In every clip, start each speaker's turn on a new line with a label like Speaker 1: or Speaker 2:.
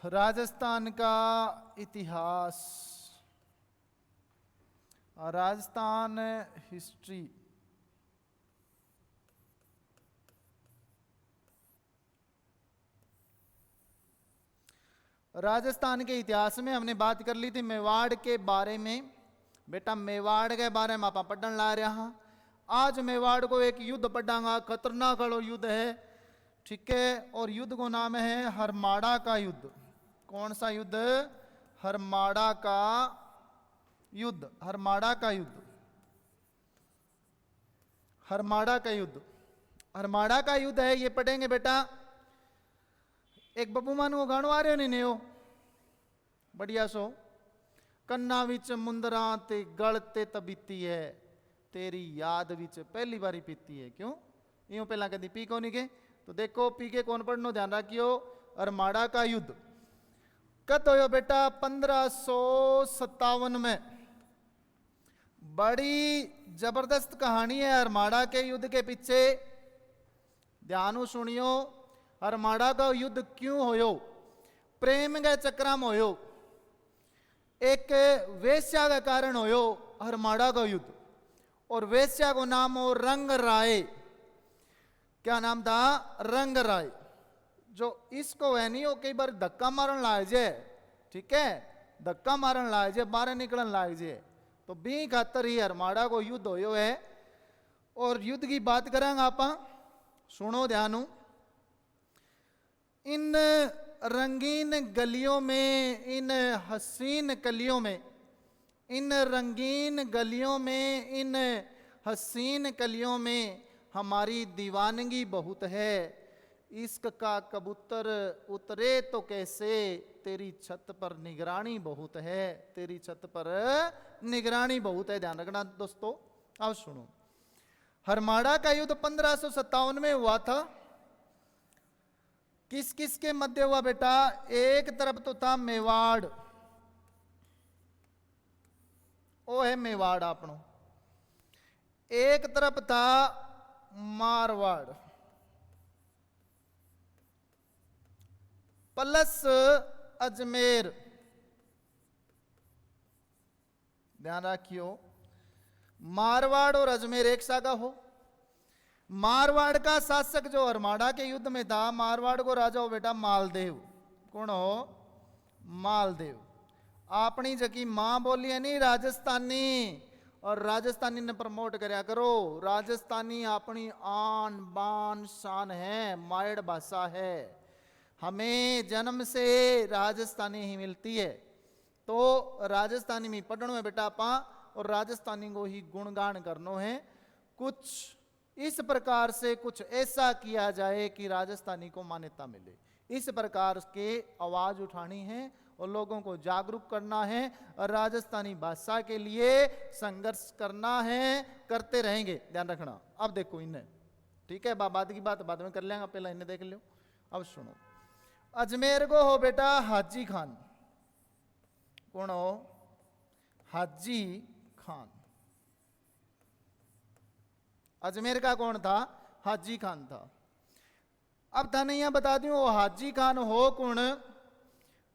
Speaker 1: राजस्थान का इतिहास, राजस्थान हिस्ट्री। राजस्थान के इतिहास में हमने बात कर ली थी मेवाड़ के बारे में। बेटा मेवाड़ के बारे में आप पढ़ने ला रहे हैं। आज मेवाड़ को एक युद्ध पढ़ांगा, खतरनाक वाला युद्ध है, ठीक है। और युद्ध को नाम है हरमाड़ा का युद्ध। कौन सा युद्ध? हरमाड़ा का युद्ध। हरमाड़ा का युद्ध। हरमाड़ा का युद्ध। हरमाड़ा का युद्ध है, ये पढ़ेंगे बेटा। एक बब्बू मान को गानो आ रहे हो नहीं हो? बढ़िया सो। कन्ना विच मुंदरा ते गल ते तबीती है, तेरी याद विच पहली बारी पीती है। क्यों? यूं पहला कदी पी को नहीं के? तो देखो पी के कौन पढ़नो, ध्यान रखियो। हरमाड़ा का युद्ध कब हो बेटा? 1557 में। बड़ी जबरदस्त कहानी है हरमाड़ा के युद्ध के पीछे। ध्यान सुनियो। हरमाड़ा का युद्ध क्यों होयो? प्रेम के चक्र में होयो। एक वेश्या के कारण होयो हरमाड़ा का युद्ध। और वेश्या को नाम हो रंग राय। क्या नाम था? रंग राय। जो इसको है नहीं हो कई बार धक्का मारन लाग जे, ठीक है, धक्का मारन लाग जे, बाहर निकलन लाग जे। तो बी खातर ही हरमाड़ा को युद्ध होयो है। और युद्ध की बात करेंगे आप, सुनो ध्यान। इन रंगीन गलियों में, इन हसीन कलियों में, इन रंगीन गलियों में, इन हसीन कलियों में हमारी दीवानगी बहुत है। इश्क का कबूतर उतरे तो कैसे, तेरी छत पर निगरानी बहुत है, तेरी छत पर निगरानी बहुत है। ध्यान रखना दोस्तों। अब सुनो। हरमाड़ा का युद्ध 1557 में हुआ था। किस किस के मध्य हुआ बेटा? एक तरफ तो था मेवाड़, वो है मेवाड़ आपनो। एक तरफ था मारवाड़ प्लस अजमेर। ध्यान रखियो, मारवाड़ और अजमेर एक सागा हो। मारवाड़ का शासक जो हरमाड़ा के युद्ध में था, मारवाड़ को राजा हो बेटा मालदेव। कौन हो? मालदेव। अपनी जकी मां बोली है नहीं राजस्थानी, और राजस्थानी ने प्रमोट करया करो। राजस्थानी अपनी आन बान शान है, मायड़ भाषा है। हमें जन्म से राजस्थानी ही मिलती है। तो राजस्थानी में पढ़नो है बेटा आपा, और राजस्थानी को ही गुणगान करनो है। कुछ इस प्रकार से कुछ ऐसा किया जाए कि राजस्थानी को मान्यता मिले। इस प्रकार के आवाज उठानी है और लोगों को जागरूक करना है, और राजस्थानी भाषा के लिए संघर्ष करना है, करते रहेंगे। ध्यान रखना। अब देखो इन्हें, ठीक है, बाद की बात बाद में कर लेंगे, पहले इन्हें देख लो। अब सुनो। अजमेर को हो बेटा हाजी खान। कौन हो? हाजी खान। अजमेर का कौन था? हाजी खान था। अब धनैया बता दूं वो हाजी खान हो कौन?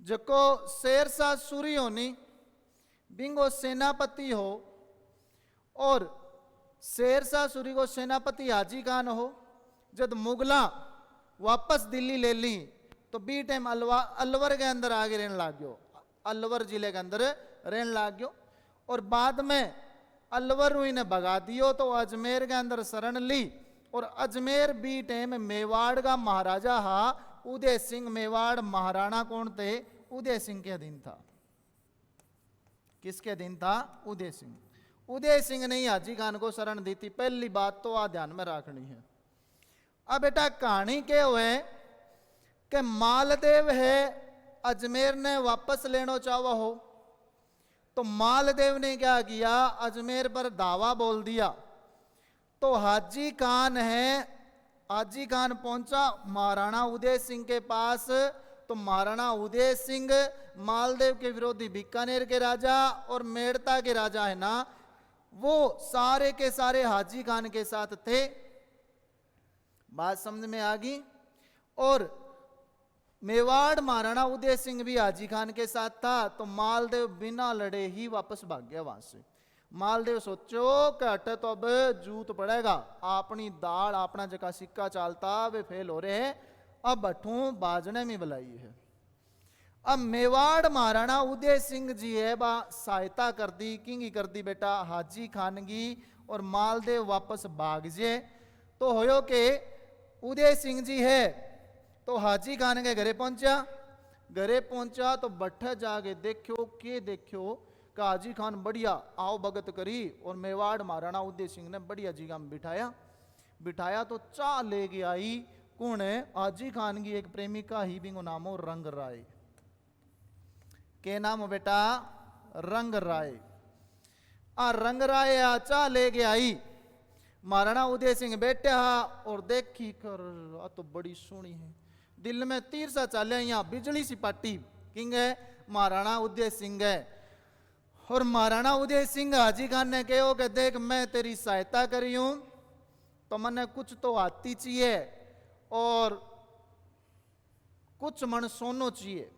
Speaker 1: जको शेरशाह सूरी होनी बिंगो सेनापति हो, और शेरशाह सूरी को सेनापति हाजी खान हो। जब मुगला वापस दिल्ली ले ली तो बी टाइम अलवर के अंदर आगे रहने लग गयो। अलवर जिले के अंदर रहने लग गयो। और बाद में अलवर ने भगा दियो तो अजमेर के अंदर शरण ली। और अजमेर बी टाइम मेवाड़ का महाराजा हा उदय सिंह। मेवाड़ महाराणा कौन थे? उदय सिंह के अधीन था। किसके अधीन था? उदय सिंह। उदय सिंह ने ही हाजी खान को शरण दी थी। पहली बात तो आ ध्यान में रखनी है। अब बेटा कहानी क्या हुए कि मालदेव है अजमेर ने वापस लेना चाहा हो, तो मालदेव ने क्या किया? अजमेर पर दावा बोल दिया। तो हाजी खान है, हाजी खान पहुंचा महाराणा उदय सिंह के पास। तो महाराणा उदय सिंह मालदेव के विरोधी बीकानेर के राजा और मेड़ता के राजा है ना, वो सारे के सारे हाजी खान के साथ थे। बात समझ में आ गई? और मेवाड़ महाराणा उदय सिंह भी हाजी खान के साथ था, तो मालदेव बिना लड़े ही वापस भाग गया वहां से। मालदेव सोचो कि हटे तो अब जूत पड़ेगा, अपनी दाल अपना जगह सिक्का चालता वे फेल हो रहे हैं, अब बठू बाजने में बुलाई है। अब मेवाड़ महाराणा उदय सिंह जी है बा सहायता कर दी, किंगी कर दी बेटा हाजी खान की, और मालदेव वापस भाग जे। तो होयो के उदय सिंह जी है तो हाजी खान के घरे पहुंचा। घरे पहुंचा तो बट्ठे जाके देखो के देखो का हाजी खान बढ़िया आओ भगत करी, और मेवाड़ महाराणा उदय सिंह ने बढ़िया जगह में बिठाया तो चाह लेके आई। कौन है? हाजी खान की एक प्रेमिका ही, बिंगो नामो रंग राय। के नाम हो बेटा? रंग राय। रंग राय चाह लेके आई। महाराणा उदय सिंह बैठा और देखी कर आ तो बड़ी सोहनी है, दिल में तीर सा चाले, यहाँ बिजली सी पाटी। किंग है? महाराणा उदय सिंह है। और महाराणा उदय सिंह हाजी खान ने कहो कि देख मैं तेरी सहायता करी हूं, तो मने कुछ तो हाथी चाहिए और कुछ मन सोनो चाहिए,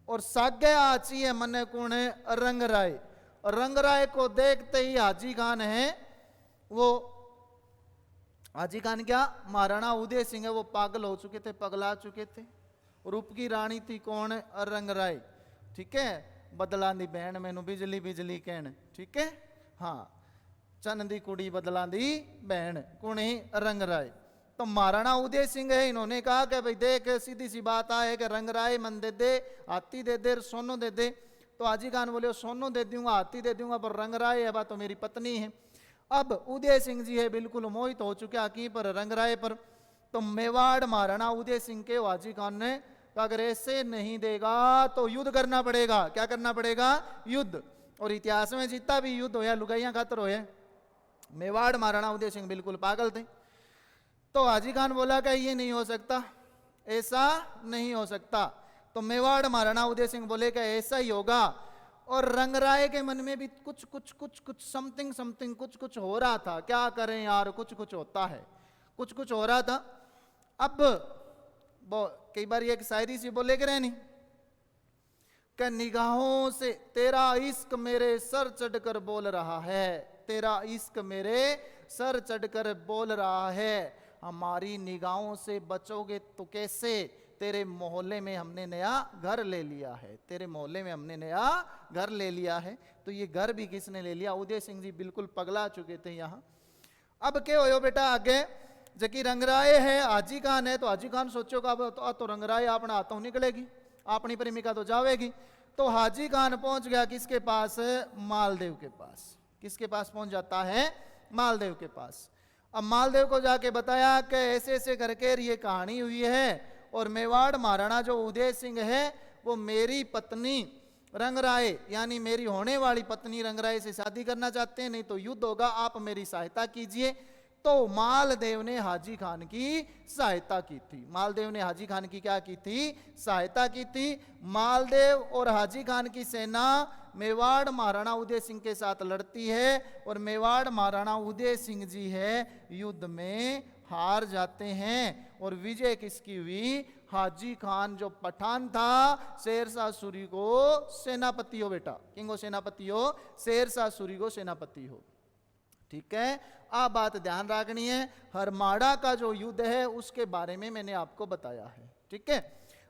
Speaker 1: और सागे आ चाहिए मने कौन है? रंग राय। रंग राय को देखते ही हाजी खान है वो, हाजी खान क्या महाराणा उदय सिंह है वो पागल हो चुके थे, पगला चुके थे। रूप की रानी थी कौन? रंग राय। ठीक है, बदला दी बहन मैनू बिजली बिजली कहन। ठीक है, हाँ चन दी कुड़ी बदला दी बहन कुणी रंग राय। तो महाराणा उदय सिंह है, इन्होंने कहा कि भाई देख सीधी सी बात है कि रंग राय मन दे दे, हाथी दे दे, सोनो दे दे। तो हाजी खान बोले सोनो दे दूंगा, हाथी दे दूंगा, पर रंग राय है बा तो मेरी पत्नी है। अब उदय सिंह जी है बिल्कुल मोहित हो चुके की पर रंग राय पर। तो मेवाड़ महाराणा उदय सिंह के हाजी खान ने अगर ऐसे नहीं देगा तो युद्ध करना पड़ेगा। क्या करना पड़ेगा? युद्ध। और इतिहास में जितना भी युद्ध होया लुगाइयां खातर होया, मेवाड़ महाराणा उदय सिंह बिल्कुल पागल थे। तो हाजी खान बोला कि ये नहीं हो सकता, ऐसा नहीं हो सकता। तो मेवाड़ महाराणा उदय सिंह बोले कि ऐसा ही होगा। और रंग राय के मन में भी कुछ कुछ कुछ कुछ समथिंग समथिंग कुछ कुछ हो रहा था। क्या करें यार, कुछ कुछ होता है, कुछ कुछ हो रहा था। अब कई बार एक शायरी सी बोले कि नहीं कि निगाहों से तेरा इश्क मेरे सर चढ़कर बोल रहा है, तेरा इश्क मेरे सर चढ़कर बोल रहा है, हमारी निगाहों से बचोगे तो कैसे, तेरे मोहल्ले में हमने नया घर ले लिया है, तेरे मोहल्ले में हमने नया घर ले लिया है। तो ये घर भी किसने ले लिया? उदय सिंह जी बिल्कुल पगला चुके थे यहाँ। अब क्या हो बेटा आगे जबकि रंगराय है, हाजी खान है, तो हाजी खान सोचो का तो रंगराय अपना हाथों निकलेगी, अपनी प्रेमिका तो जावेगी। तो हाजी खान पहुंच गया किसके पास? मालदेव के पास। किसके पास पहुंच जाता है? मालदेव के पास। अब मालदेव को जाके बताया कि ऐसे ऐसे करके ये कहानी हुई है, और मेवाड़ महाराणा जो उदय सिंह है वो मेरी पत्नी रंगराय यानी मेरी होने वाली पत्नी रंगराय से शादी करना चाहते हैं, नहीं तो युद्ध होगा, आप मेरी सहायता कीजिए। तो मालदेव ने हाजी खान की सहायता की थी। मालदेव ने हाजी खान की क्या की थी? सहायता की थी। मालदेव और हाजी खान की सेना मेवाड़ महाराणा उदय सिंह के साथ लड़ती है, और मेवाड़ महाराणा उदय सिंह जी है युद्ध में हार जाते हैं। और विजय किसकी हुई? हाजी खान जो पठान था, शेरशाह सूरी को सेनापति हो बेटा, किंगो सेनापति हो, शेरशाह सूरी को सेनापति हो। ठीक है, आप बात ध्यान रखनी है। हरमाड़ा का जो युद्ध है उसके बारे में मैंने आपको बताया है। ठीक है,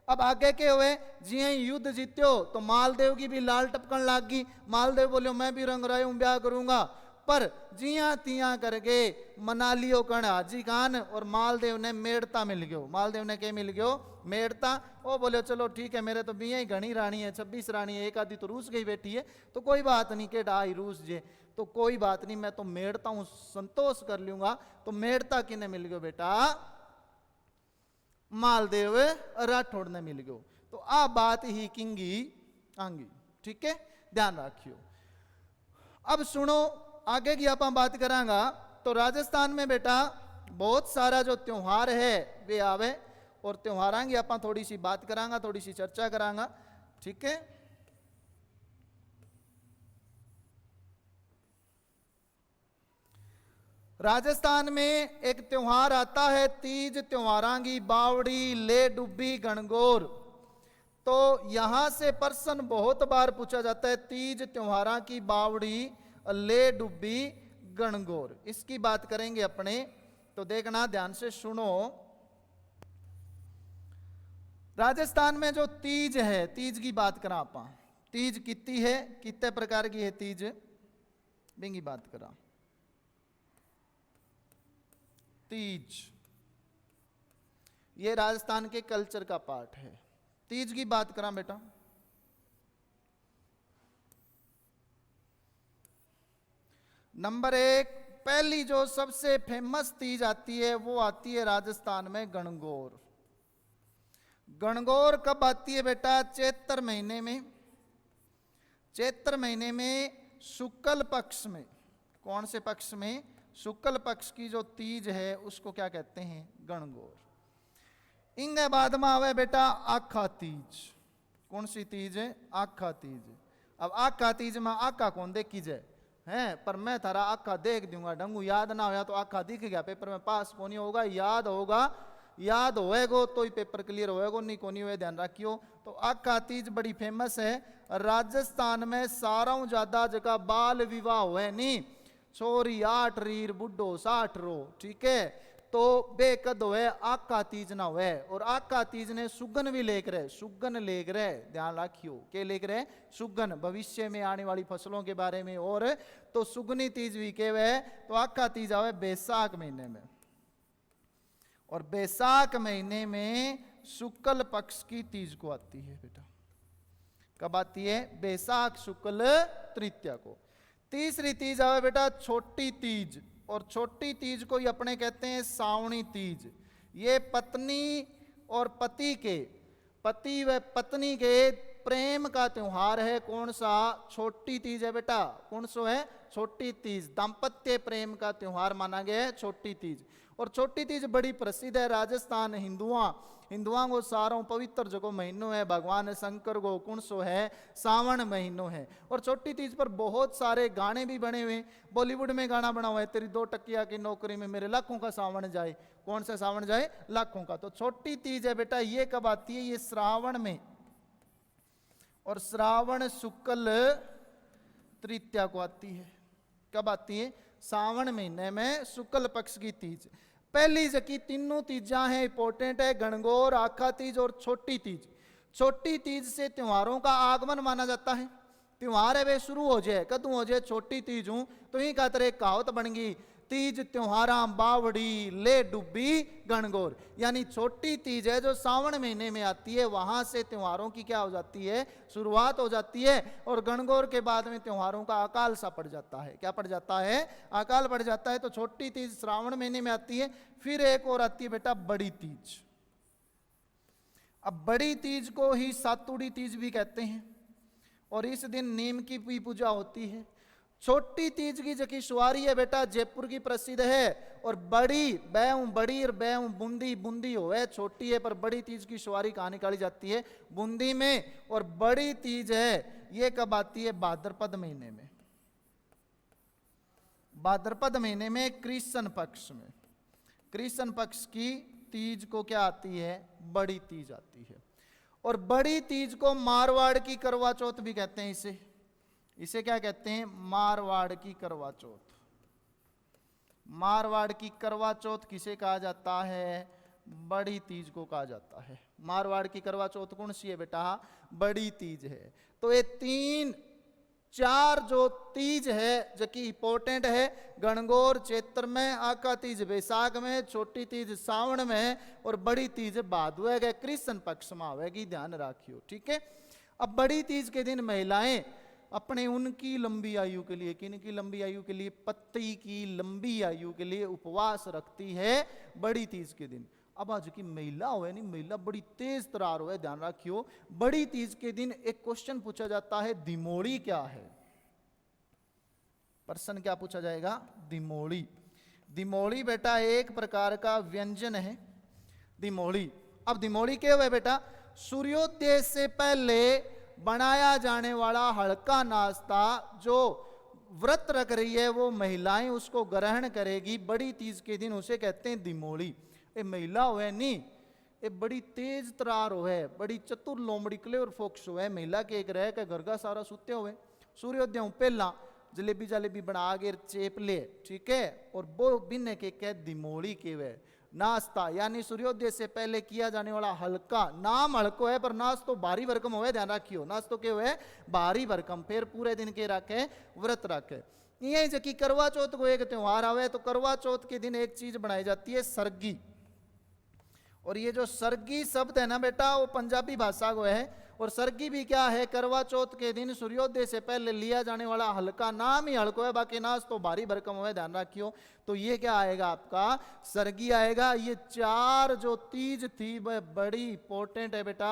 Speaker 1: अब आगे के हुए जी युद्ध जीत्यो तो मालदेव की भी लाल टपकन लाग गई। मालदेव बोले मैं भी रंगराय हूं, ब्याह करूंगा। पर जिया तिया करके मना लियो कण हाजी खान, और मालदेव ने मेड़ता मिल गयो। मालदेव ने क्या मिल गयो? मेड़ता। ओ बोले चलो ठीक है, मेरे तो बिया ही घनी रानी है, 26 रानी है, एक आधी तो रूस गई बैठी है, तो कोई बात नहीं के डाई रूस जे, तो कोई बात नहीं, मैं तो मेड़ता हूं, संतोष कर लूंगा। तो मेड़ता किने मिल गयो बेटा? मालदेव राठौड़ ने मिल गयो। तो आ बात ही किंगी आंगी। ठीक है, ध्यान रखियो। अब सुनो आगे की आप बात करांगा। तो राजस्थान में बेटा बहुत सारा जो त्योहार है वे आवे, और त्योहारां की आप थोड़ी सी बात करांगा, थोड़ी सी चर्चा करांगा। ठीक है, राजस्थान में एक त्योहार आता है तीज, त्योहारांगी बावड़ी, ले डुब्बी, गणगौर। तो यहां से प्रश्न बहुत बार पूछा जाता है, तीज, त्योहारा की बावड़ी, ले डुब्बी, गणगौर, इसकी बात करेंगे अपने। तो देखना, ध्यान से सुनो। राजस्थान में जो तीज है, तीज की बात करा आप, तीज कितनी है, कितने प्रकार की है तीज, बिंगी बात करा। तीज ये राजस्थान के कल्चर का पार्ट है। तीज की बात करा बेटा, नंबर 1 पहली जो सबसे फेमस तीज आती है वो आती है राजस्थान में गणगौर। गणगौर कब आती है बेटा? चैत्र महीने में। चैत्र महीने में शुक्ल पक्ष में। कौन से पक्ष में? शुक्ल पक्ष की जो तीज है उसको क्या कहते हैं? गणगौर। इंगे बाद में आवे बेटा आखा तीज। कौन सी तीज है? आखा तीज। अब आखा तीज में आखा कौन देखी जाए है, पर मैं थारा आखा देख दूंगा, डंगू याद ना होया तो आखा दिख गया, पेपर में पास कोनी होगा, याद होगा, याद होएगो तो ही पेपर क्लियर होएगो, नहीं कोनी हुए ध्यान रखियो। तो आखा तीज बड़ी फेमस है राजस्थान में। सारा ज्यादा जगह बाल विवाह हुए नहीं, छोरी 8 रीर बुढ़ो 60 रो, ठीक है। तो बेकद हुए आका तीज ना हुए। और आका तीज ने सुगन भी लेकर है, सुगन लेकर है, ध्यान रखियो, के लेकर है? सुगन, भविष्य में आने वाली फसलों के बारे में। और तो सुगनी तीज भी केवे। तो आका तीज आवे बैसाख महीने में, और बैसाख महीने में शुक्ल पक्ष की तीज को आती है बेटा। कब आती है? बैसाख शुक्ल तृतीया को। तीसरी तीज आवे बेटा छोटी तीज, और छोटी तीज को ही अपने कहते हैं सावणी तीज। ये पत्नी और पति के, पति व पत्नी के प्रेम का त्योहार है। कौन सा? छोटी तीज है बेटा। कौन सा है? छोटी तीज। दाम्पत्य प्रेम का त्योहार माना गया है छोटी तीज। और छोटी तीज बड़ी प्रसिद्ध है राजस्थान हिंदुआ को सारों पवित्र जगह महीनों है, भगवान शंकर को कौन सो है? सावन महीनों है। और छोटी तीज पर बहुत सारे गाने भी बने हुए। बॉलीवुड में गाना बना हुआ है, तेरी 2 टकिया की नौकरी में मेरे लाखों का सावन जाए। कौन सा सावन जाए? लाखों का। तो छोटी तीज है बेटा, ये कब आती है? ये श्रावण में, और श्रावण शुक्ल तृतीया को आती है। कब आती है? सावन महीने में शुक्ल पक्ष की तीज। पहली जबकि तीनों तीजा हैं इंपॉर्टेंट है, गणगौर, आखा तीज और छोटी तीज। छोटी तीज से त्योहारों का आगमन माना जाता है। त्योहार है वे शुरू हो जाए, कदू हो जाए? छोटी तीज हूं तो ही का तरह कहावत बन गई, तीज त्योहारा बावड़ी, ले डुब्बी, गणगौर। यानी छोटी तीज है जो सावन महीने में आती है, वहां से त्योहारों की क्या हो जाती है? शुरुआत हो जाती है। और गणगौर के बाद में त्योहारों का अकाल सा पड़ जाता है। क्या पड़ जाता है? अकाल पड़ जाता है। तो छोटी तीज श्रावण महीने में आती है। फिर एक और आती है बेटा बड़ी तीज। अब बड़ी तीज को ही सातुड़ी तीज भी कहते हैं, और इस दिन नीम की भी पूजा होती है। छोटी तीज की जकी सवारी है बेटा जयपुर की प्रसिद्ध है। और बड़ी बैऊ बड़ी और बैऊ बूंदी, बूंदी हो है, छोटी है पर बड़ी तीज की सवारी कहाँ निकाली जाती है? बूंदी में। और बड़ी तीज है ये कब आती है? भाद्रपद महीने में। भाद्रपद महीने में कृष्ण पक्ष में, कृष्ण पक्ष की तीज को क्या आती है? बड़ी तीज आती है। और बड़ी तीज को मारवाड़ की करवा चौथ भी कहते हैं। इसे क्या कहते हैं? मारवाड़ की करवा चौथ। मारवाड़ की करवा चौथ किसे कहा जाता है? बड़ी तीज को कहा जाता है। मारवाड़ की करवा चौथ कौन सी है बेटा? बड़ी तीज है। तो ये 3-4 जो तीज है जो कि इंपॉर्टेंट है, गणगौर चैत्र में, आका तीज बैसाख में, छोटी तीज सावन में, और बड़ी तीज भादवे के कृष्ण पक्ष में आवेगी, ध्यान रखियो, ठीक है। अब बड़ी तीज के दिन महिलाएं अपने उनकी लंबी आयु के लिए, किन की लंबी आयु के लिए? पति की लंबी आयु के लिए उपवास रखती है बड़ी तीज के दिन। अब आज की महिला हो नहीं, महिला बड़ी तेज तरार हो, ध्यान रखियो। बड़ी तीज के दिन एक क्वेश्चन पूछा जाता है, दिमोड़ी क्या है? प्रश्न क्या पूछा जाएगा? दिमोड़ी। दिमोड़ी बेटा एक प्रकार का व्यंजन है, दिमोड़ी। अब दिमोड़ी क्या हुआ बेटा? सूर्योदय से पहले बनाया जाने वाला हल्का नाश्ता जो व्रत रख रही है वो महिलाएं उसको ग्रहण करेगी। बड़ी तीज के दिन उसे कहते हैं दिमोली। ये महिला हुए नहीं, ये बड़ी तेज तरार हुए, बड़ी चतुर लोमड़ी क्लेवर फोक्स हुए। महिला के एक रह के घर का सारा सुते हुए सूर्योदय पहला जलेबी जलेबी बना के चेप ले, ठीक है, और वो बिन के कह दिमोली के वे नाश्ता, यानी सूर्योदय से पहले किया जाने वाला हल्का, नाम हल्को है पर नाश तो भारी भरकम हुए, ध्यान रखियो, नाश तो क्या हुए भारी भरकम। फिर पूरे दिन के रखे व्रत रखे। ये जबकि करवा चौथ को एक त्योहार आवे तो करवा चौथ के दिन एक चीज बनाई जाती है सरगी। और ये जो सरगी शब्द है ना बेटा वो पंजाबी भाषा को है। और सरगी भी क्या है, करवा चौथ के दिन सूर्योदय से पहले लिया जाने वाला हल्का, नाम ही हल्को है, बाकी नाश तो भारी भरकम हुआ, ध्यान रखियो। तो ये क्या आएगा आपका सरगी आएगा। ये चार जो तीज थी वह बड़ी इंपॉर्टेंट है बेटा,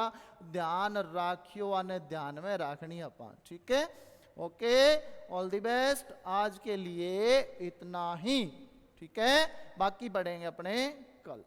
Speaker 1: ध्यान रखियो, आने ध्यान में रखनी अपन, ठीक है। Okay, all the best. आज के लिए इतना ही, ठीक है, बाकी पढ़ेंगे अपने कल।